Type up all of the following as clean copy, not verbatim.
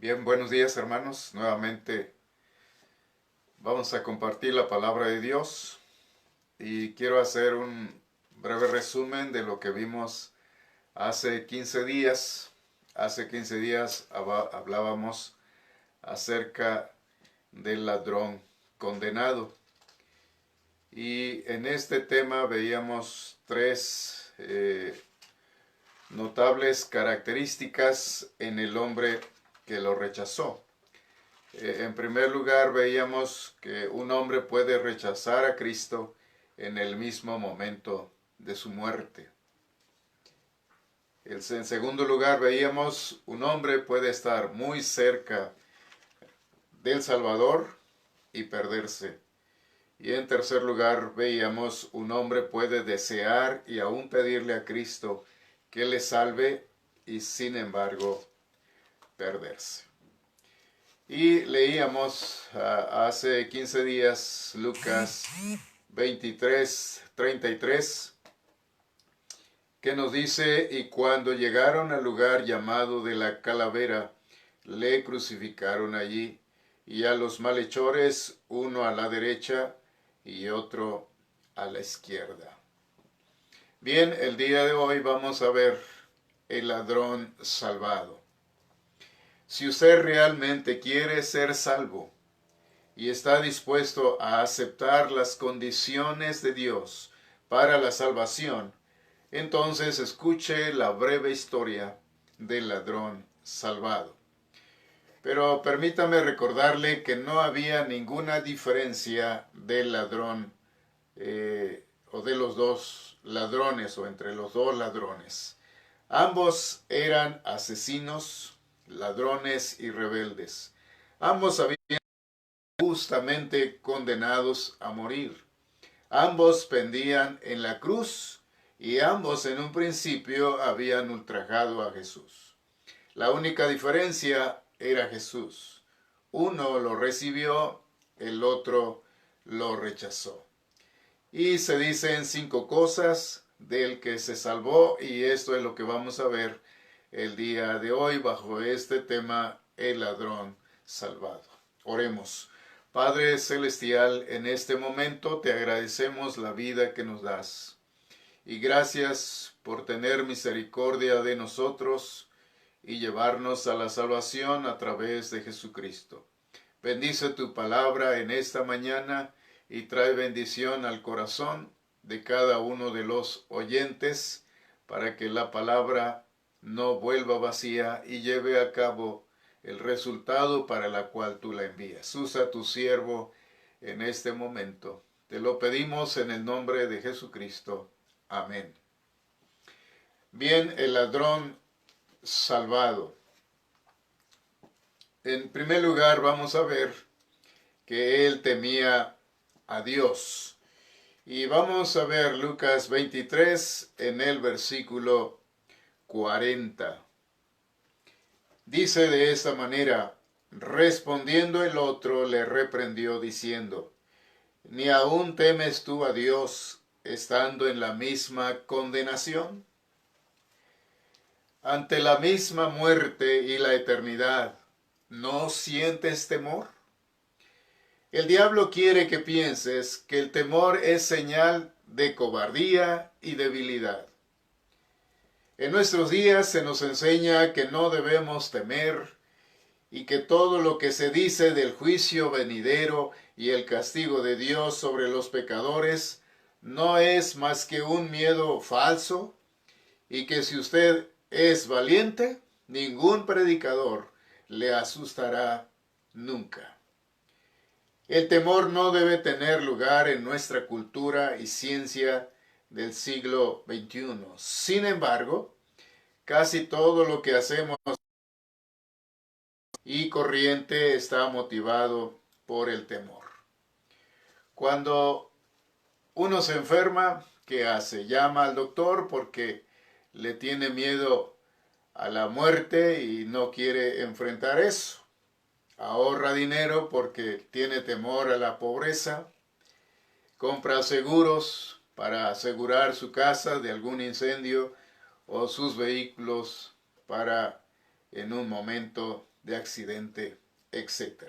Bien, buenos días hermanos. Nuevamente vamos a compartir la palabra de Dios y quiero hacer un breve resumen de lo que vimos hace 15 días. Hace 15 días hablábamos acerca del ladrón condenado y en este tema veíamos tres notables características en el hombre que lo rechazó. En primer lugar, veíamos que un hombre puede rechazar a Cristo en el mismo momento de su muerte. En segundo lugar, veíamos un hombre puede estar muy cerca del Salvador y perderse. Y en tercer lugar, veíamos un hombre puede desear y aún pedirle a Cristo que le salve y sin embargo perderse. Y leíamos hace 15 días Lucas 23:33, que nos dice: y cuando llegaron al lugar llamado de la Calavera, le crucificaron allí, y a los malhechores, uno a la derecha y otro a la izquierda. Bien, el día de hoy vamos a ver el ladrón salvado. Si usted realmente quiere ser salvo y está dispuesto a aceptar las condiciones de Dios para la salvación, entonces escuche la breve historia del ladrón salvado. Pero permítame recordarle que no había ninguna diferencia del ladrón o de los dos ladrones o entre los dos ladrones. Ambos eran asesinos, ladrones y rebeldes. Ambos habían justamente condenados a morir. Ambos pendían en la cruz y ambos en un principio habían ultrajado a Jesús. La única diferencia era Jesús. Uno lo recibió, el otro lo rechazó. Y se dicen 5 cosas del que se salvó, y esto es lo que vamos a ver el día de hoy bajo este tema, el ladrón salvado. Oremos. Padre Celestial, en este momento te agradecemos la vida que nos das. Y gracias por tener misericordia de nosotros y llevarnos a la salvación a través de Jesucristo. Bendice tu palabra en esta mañana y trae bendición al corazón de cada uno de los oyentes para que la palabra no vuelva vacía y lleve a cabo el resultado para la cual tú la envías. Usa a tu siervo en este momento. Te lo pedimos en el nombre de Jesucristo. Amén. Bien, el ladrón salvado. En primer lugar, vamos a ver que él temía a Dios. Y vamos a ver Lucas 23 en el versículo 40. Dice de esta manera: respondiendo el otro le reprendió diciendo: ¿ni aún temes tú a Dios estando en la misma condenación? Ante la misma muerte y la eternidad, ¿no sientes temor? El diablo quiere que pienses que el temor es señal de cobardía y debilidad. En nuestros días se nos enseña que no debemos temer y que todo lo que se dice del juicio venidero y el castigo de Dios sobre los pecadores no es más que un miedo falso, y que si usted es valiente, ningún predicador le asustará nunca. El temor no debe tener lugar en nuestra cultura y ciencia del siglo XXI. Sin embargo, casi todo lo que hacemos y corriente está motivado por el temor. Cuando uno se enferma, ¿qué hace? Llama al doctor porque le tiene miedo a la muerte y no quiere enfrentar eso. Ahorra dinero porque tiene temor a la pobreza. Compra seguros para asegurar su casa de algún incendio o sus vehículos para en un momento de accidente, etc.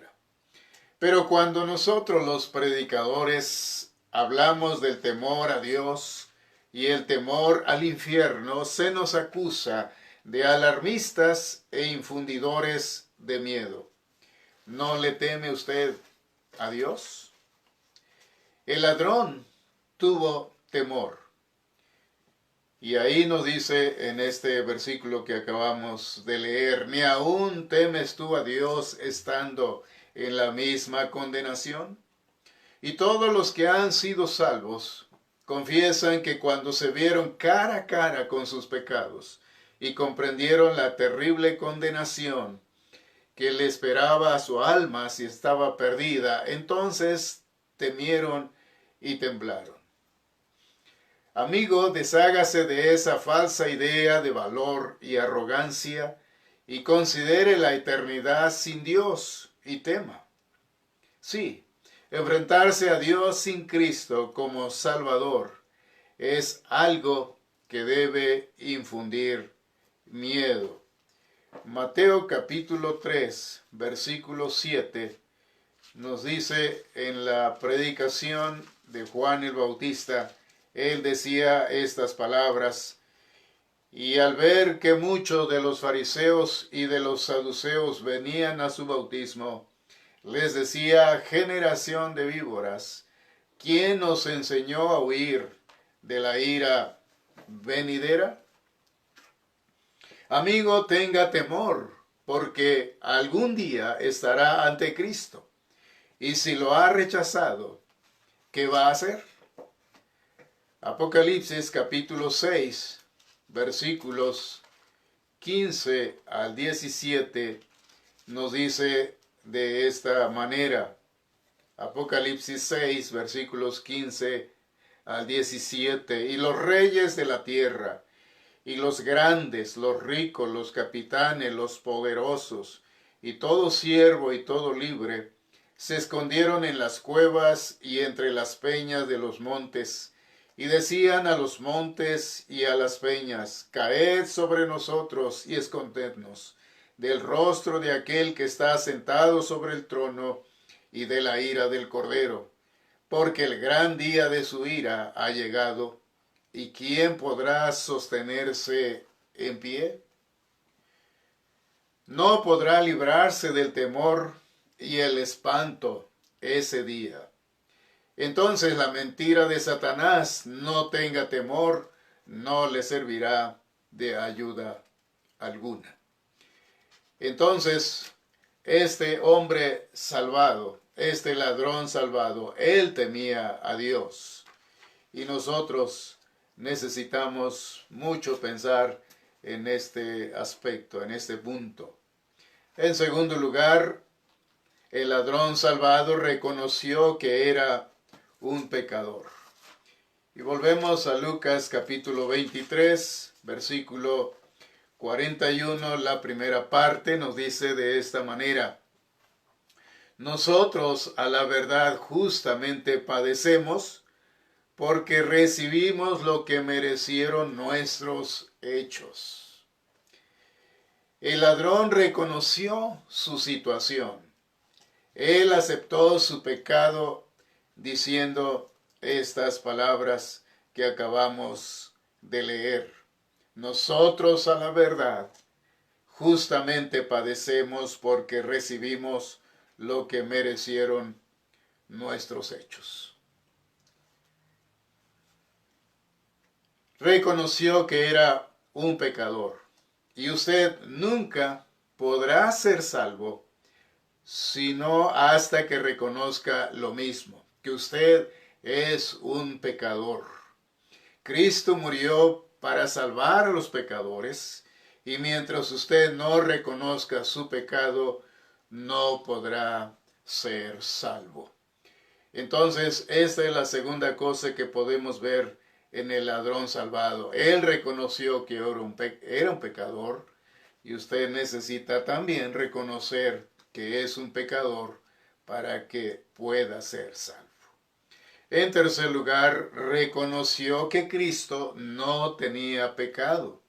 Pero cuando nosotros los predicadores hablamos del temor a Dios y el temor al infierno, se nos acusa de alarmistas e infundidores de miedo. ¿No le teme usted a Dios? El ladrón tuvo temor. Y ahí nos dice en este versículo que acabamos de leer, ¿ni aún temes tú a Dios estando en la misma condenación? Y todos los que han sido salvos confiesan que cuando se vieron cara a cara con sus pecados y comprendieron la terrible condenación que le esperaba a su alma si estaba perdida, entonces temieron y temblaron. Amigo, deshágase de esa falsa idea de valor y arrogancia y considere la eternidad sin Dios y tema. Sí, enfrentarse a Dios sin Cristo como Salvador es algo que debe infundir miedo. Mateo capítulo 3, versículo 7, nos dice en la predicación de Juan el Bautista, él decía estas palabras: y al ver que muchos de los fariseos y de los saduceos venían a su bautismo, les decía: generación de víboras, ¿quién os enseñó a huir de la ira venidera? Amigo, tenga temor, porque algún día estará ante Cristo. Y si lo ha rechazado, ¿qué va a hacer? Apocalipsis capítulo 6, versículos 15 al 17, nos dice de esta manera. Apocalipsis 6, versículos 15 al 17. Y los reyes de la tierra, y los grandes, los ricos, los capitanes, los poderosos, y todo siervo y todo libre, se escondieron en las cuevas y entre las peñas de los montes, y decían a los montes y a las peñas: caed sobre nosotros y escondednos del rostro de aquel que está sentado sobre el trono y de la ira del Cordero, porque el gran día de su ira ha llegado, ¿y quién podrá sostenerse en pie? No podrá librarse del temor y el espanto ese día. Entonces la mentira de Satanás: no tenga temor, no le servirá de ayuda alguna. Entonces, este hombre salvado, este ladrón salvado, él temía a Dios. Y nosotros necesitamos mucho pensar en este aspecto, en este punto. En segundo lugar, el ladrón salvado reconoció que era un pecador. Y volvemos a Lucas capítulo 23, versículo 41, la primera parte nos dice de esta manera: nosotros a la verdad justamente padecemos, porque recibimos lo que merecieron nuestros hechos. El ladrón reconoció su situación. Él aceptó su pecado diciendo estas palabras que acabamos de leer. Nosotros a la verdad justamente padecemos porque recibimos lo que merecieron nuestros hechos. Reconoció que era un pecador, y usted nunca podrá ser salvo sino hasta que reconozca lo mismo, que usted es un pecador. Cristo murió para salvar a los pecadores, y mientras usted no reconozca su pecado, no podrá ser salvo. Entonces, esta es la segunda cosa que podemos ver en el ladrón salvado. Él reconoció que era un pecador, y usted necesita también reconocer que es un pecador para que pueda ser salvo. En tercer lugar, reconoció que Cristo no tenía pecado.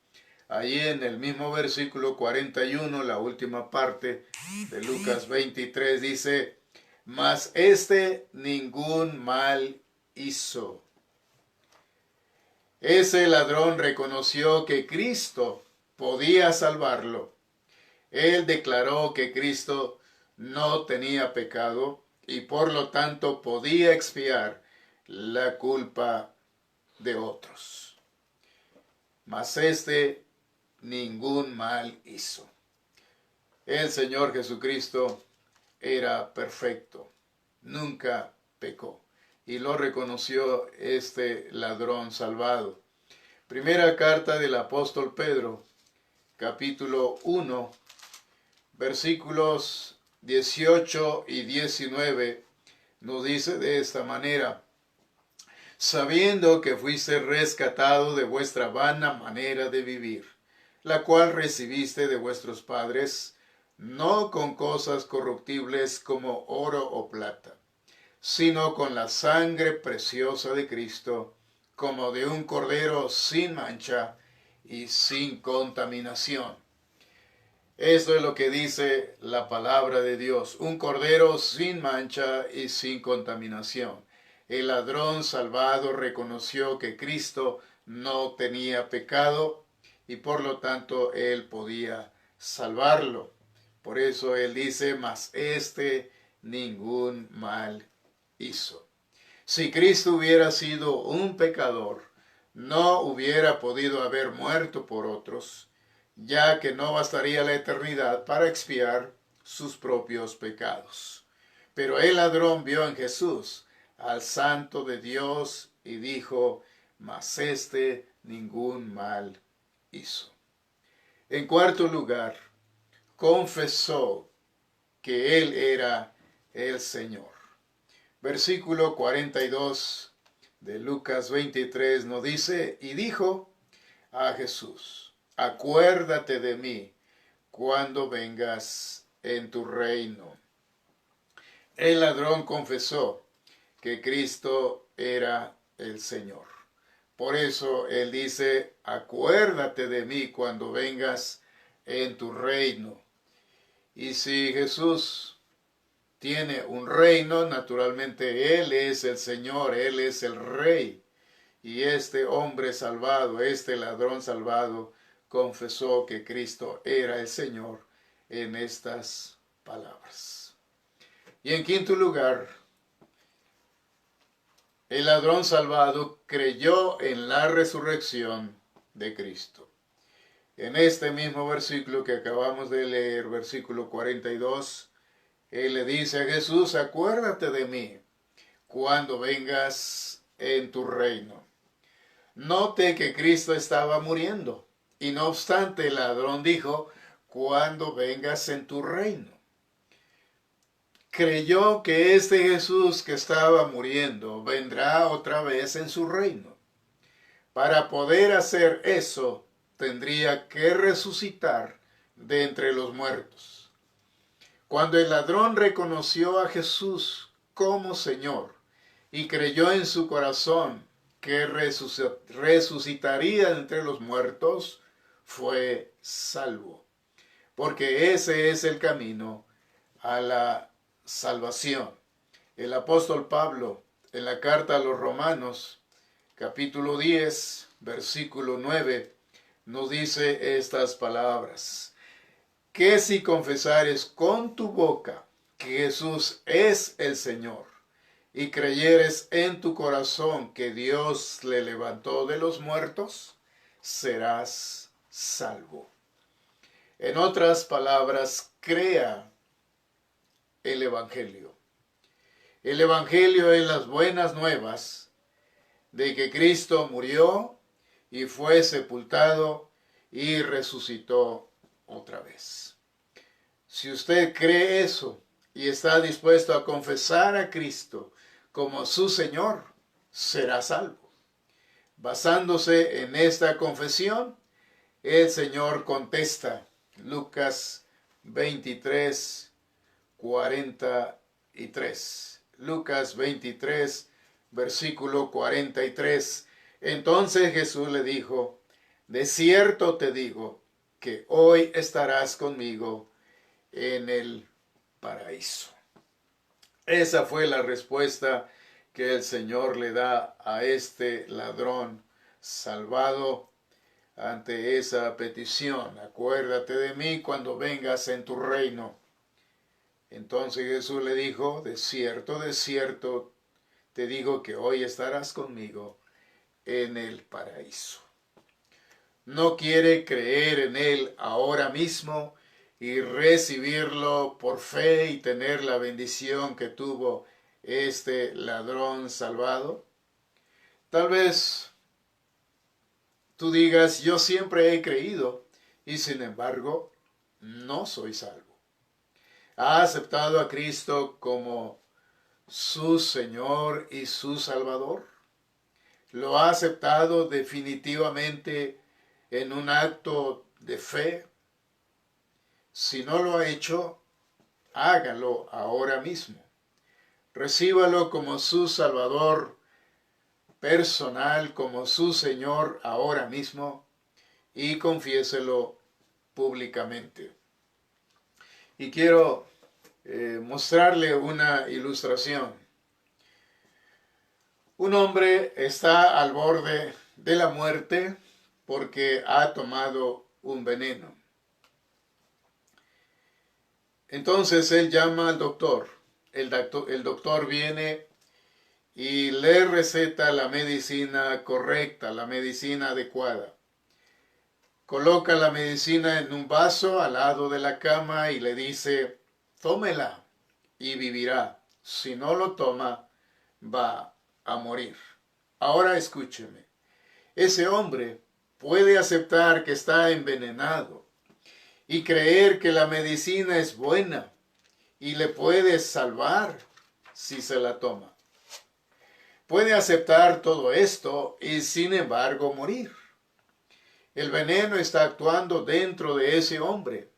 Allí en el mismo versículo 41, la última parte de Lucas 23 dice, mas este ningún mal hizo. Ese ladrón reconoció que Cristo podía salvarlo. Él declaró que Cristo no tenía pecado y por lo tanto podía expiar la culpa de otros. Mas este ningún mal hizo. El Señor Jesucristo era perfecto, nunca pecó. Y lo reconoció este ladrón salvado. Primera carta del apóstol Pedro, capítulo 1, versículos 18 y 19, nos dice de esta manera, sabiendo que fuiste rescatado de vuestra vana manera de vivir, la cual recibiste de vuestros padres, no con cosas corruptibles como oro o plata, sino con la sangre preciosa de Cristo, como de un cordero sin mancha y sin contaminación. Esto es lo que dice la palabra de Dios, un cordero sin mancha y sin contaminación. El ladrón salvado reconoció que Cristo no tenía pecado y por lo tanto él podía salvarlo. Por eso él dice, mas este ningún mal hizo. Si Cristo hubiera sido un pecador, no hubiera podido haber muerto por otros, ya que no bastaría la eternidad para expiar sus propios pecados. Pero el ladrón vio en Jesús al Santo de Dios y dijo, mas este ningún mal hizo. En cuarto lugar, confesó que Él era el Señor. Versículo 42 de Lucas 23 nos dice, y dijo a Jesús, acuérdate de mí cuando vengas en tu reino. El ladrón confesó que Cristo era el Señor. Por eso él dice, acuérdate de mí cuando vengas en tu reino. Y si Jesús tiene un reino, naturalmente Él es el Señor, Él es el Rey. Y este hombre salvado, este ladrón salvado, confesó que Cristo era el Señor en estas palabras. Y en quinto lugar, el ladrón salvado creyó en la resurrección de Cristo. En este mismo versículo que acabamos de leer, versículo 42, Él le dice a Jesús, acuérdate de mí cuando vengas en tu reino. Note que Cristo estaba muriendo y no obstante el ladrón dijo, cuando vengas en tu reino. Creyó que este Jesús que estaba muriendo vendrá otra vez en su reino. Para poder hacer eso, tendría que resucitar de entre los muertos. Cuando el ladrón reconoció a Jesús como Señor y creyó en su corazón que resucitaría de entre los muertos, fue salvo. Porque ese es el camino a la salvación. El apóstol Pablo, en la carta a los Romanos, capítulo 10, versículo 9, nos dice estas palabras. Que si confesares con tu boca que Jesús es el Señor y creyeres en tu corazón que Dios le levantó de los muertos, serás salvo. En otras palabras, crea el Evangelio. El Evangelio es las buenas nuevas de que Cristo murió y fue sepultado y resucitó otra vez. Si usted cree eso y está dispuesto a confesar a Cristo como su Señor, será salvo. Basándose en esta confesión, el Señor contesta, Lucas 23, 43. Lucas 23, versículo 43. Entonces Jesús le dijo, de cierto te digo que hoy estarás conmigo en el paraíso. Esa fue la respuesta que el Señor le da a este ladrón salvado ante esa petición. Acuérdate de mí cuando vengas en tu reino. Entonces Jesús le dijo, de cierto, te digo que hoy estarás conmigo en el paraíso. No quiere creer en Él ahora mismo y recibirlo por fe y tener la bendición que tuvo este ladrón salvado. Tal vez tú digas, yo siempre he creído y sin embargo no soy salvo. ¿Ha aceptado a Cristo como su Señor y su Salvador? ¿Lo ha aceptado definitivamente en un acto de fe? Si no lo ha hecho, hágalo ahora mismo. Recíbalo como su Salvador personal, como su Señor ahora mismo y confiéselo públicamente. Y quiero mostrarle una ilustración. Un hombre está al borde de la muerte porque ha tomado un veneno. Entonces él llama al doctor. El doctor viene y le receta la medicina correcta, la medicina adecuada. Coloca la medicina en un vaso al lado de la cama y le dice, tómela y vivirá. Si no lo toma, va a morir. Ahora escúcheme. Ese hombre puede aceptar que está envenenado y creer que la medicina es buena y le puede salvar si se la toma. Puede aceptar todo esto y sin embargo morir. El veneno está actuando dentro de ese hombre.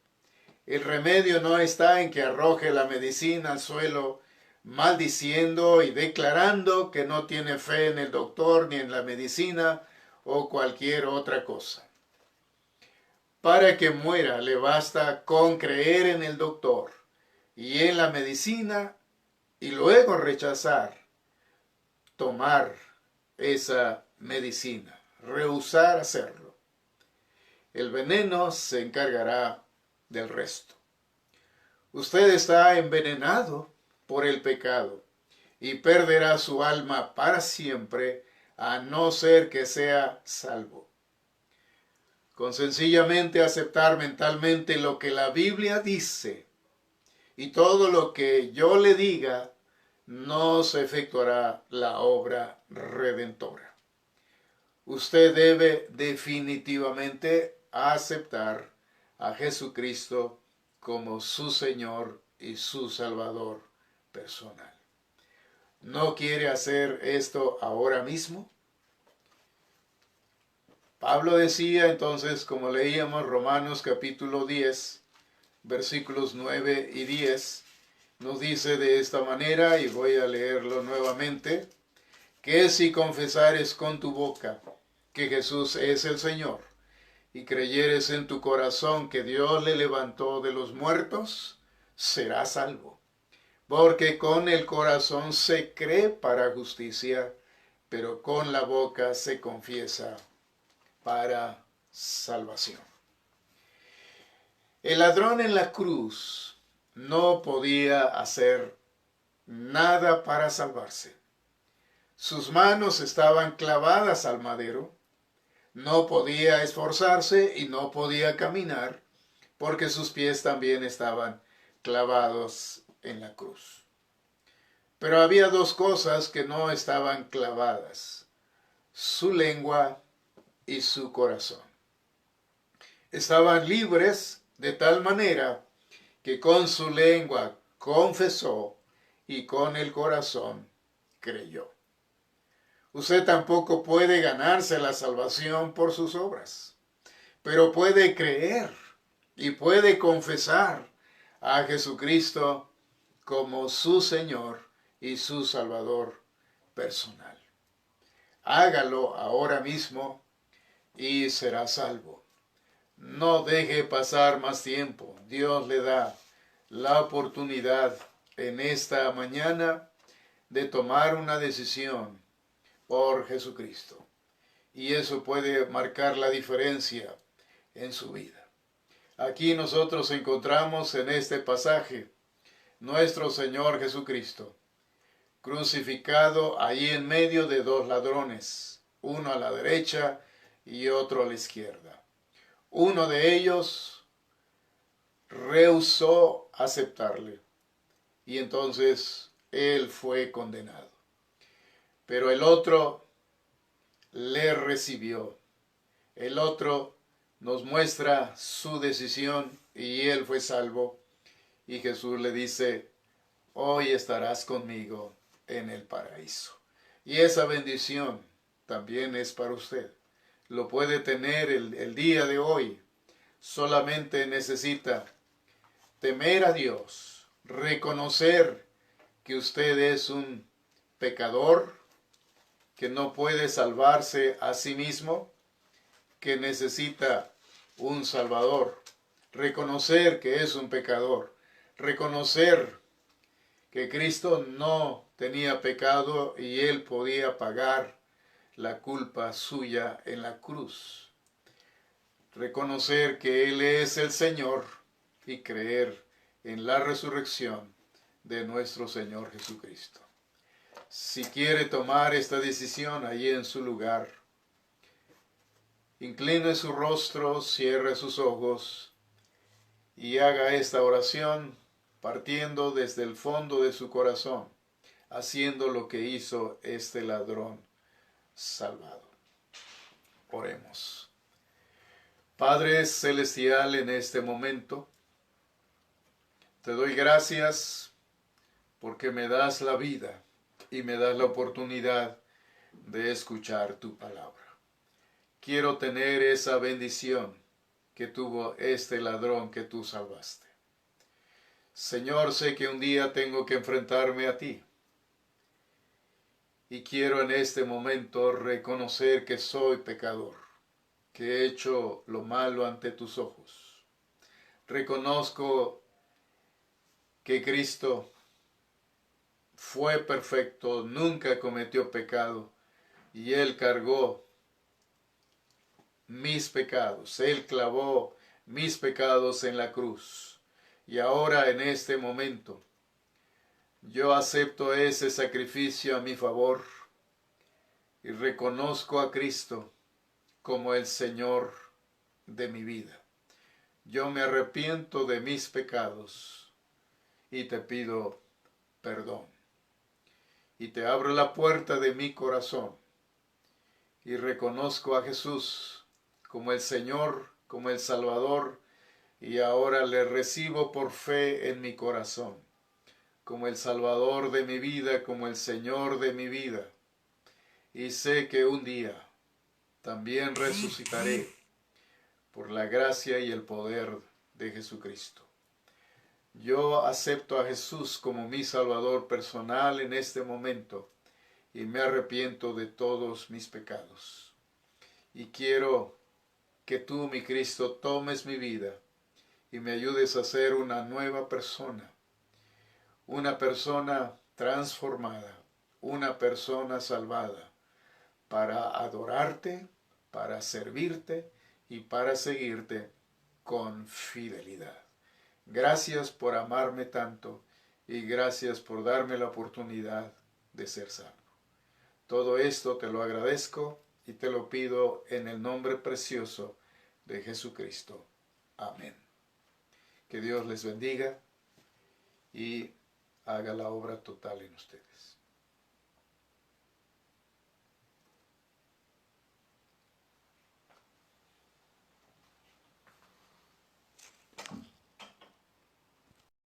El remedio no está en que arroje la medicina al suelo, maldiciendo y declarando que no tiene fe en el doctor ni en la medicina o cualquier otra cosa. Para que muera le basta con creer en el doctor y en la medicina y luego rechazar tomar esa medicina, rehusar hacerlo. El veneno se encargará del resto. Usted está envenenado por el pecado y perderá su alma para siempre a no ser que sea salvo. Con sencillamente aceptar mentalmente lo que la Biblia dice y todo lo que yo le diga, no se efectuará la obra redentora. Usted debe definitivamente aceptar a Jesucristo como su Señor y su Salvador personal. ¿No quiere hacer esto ahora mismo? Pablo decía entonces, como leíamos Romanos capítulo 10, versículos 9 y 10, nos dice de esta manera, y voy a leerlo nuevamente, que si confesares con tu boca que Jesús es el Señor, y creyeres en tu corazón que Dios le levantó de los muertos, serás salvo. Porque con el corazón se cree para justicia, pero con la boca se confiesa para salvación. El ladrón en la cruz no podía hacer nada para salvarse. Sus manos estaban clavadas al madero, no podía esforzarse y no podía caminar, porque sus pies también estaban clavados en la cruz. Pero había dos cosas que no estaban clavadas: su lengua y su corazón. Estaban libres de tal manera que con su lengua confesó y con el corazón creyó. Usted tampoco puede ganarse la salvación por sus obras, pero puede creer y puede confesar a Jesucristo como su Señor y su Salvador personal. Hágalo ahora mismo y será salvo. No deje pasar más tiempo. Dios le da la oportunidad en esta mañana de tomar una decisión por Jesucristo. Y eso puede marcar la diferencia en su vida. Aquí nosotros encontramos en este pasaje nuestro Señor Jesucristo, crucificado ahí en medio de dos ladrones, uno a la derecha y otro a la izquierda. Uno de ellos rehusó aceptarle y entonces él fue condenado. Pero el otro le recibió. El otro nos muestra su decisión y él fue salvo. Y Jesús le dice, hoy estarás conmigo en el paraíso. Y esa bendición también es para usted. Lo puede tener el día de hoy. Solamente necesita temer a Dios, reconocer que usted es un pecador, que no puede salvarse a sí mismo, que necesita un Salvador, reconocer que es un pecador, reconocer que Cristo no tenía pecado y Él podía pagar la culpa suya en la cruz. Reconocer que Él es el Señor y creer en la resurrección de nuestro Señor Jesucristo. Si quiere tomar esta decisión allí en su lugar, incline su rostro, cierre sus ojos y haga esta oración partiendo desde el fondo de su corazón, haciendo lo que hizo este ladrón salvado. Oremos. Padre Celestial, en este momento, te doy gracias porque me das la vida y me das la oportunidad de escuchar tu palabra. Quiero tener esa bendición que tuvo este ladrón que tú salvaste. Señor, sé que un día tengo que enfrentarme a ti. Y quiero en este momento reconocer que soy pecador, que he hecho lo malo ante tus ojos. Reconozco que Cristo fue perfecto, nunca cometió pecado, y Él cargó mis pecados, Él clavó mis pecados en la cruz. Y ahora en este momento, yo acepto ese sacrificio a mi favor y reconozco a Cristo como el Señor de mi vida. Yo me arrepiento de mis pecados y te pido perdón. Y te abro la puerta de mi corazón y reconozco a Jesús como el Señor, como el Salvador, y ahora le recibo por fe en mi corazón, como el Salvador de mi vida, como el Señor de mi vida. Y sé que un día también resucitaré por la gracia y el poder de Jesucristo. Yo acepto a Jesús como mi Salvador personal en este momento y me arrepiento de todos mis pecados. Y quiero que tú, mi Cristo, tomes mi vida y me ayudes a ser una nueva persona transformada, una persona salvada, para adorarte, para servirte y para seguirte con fidelidad. Gracias por amarme tanto y gracias por darme la oportunidad de ser salvo. Todo esto te lo agradezco y te lo pido en el nombre precioso de Jesucristo. Amén. Que Dios les bendiga y haga la obra total en ustedes.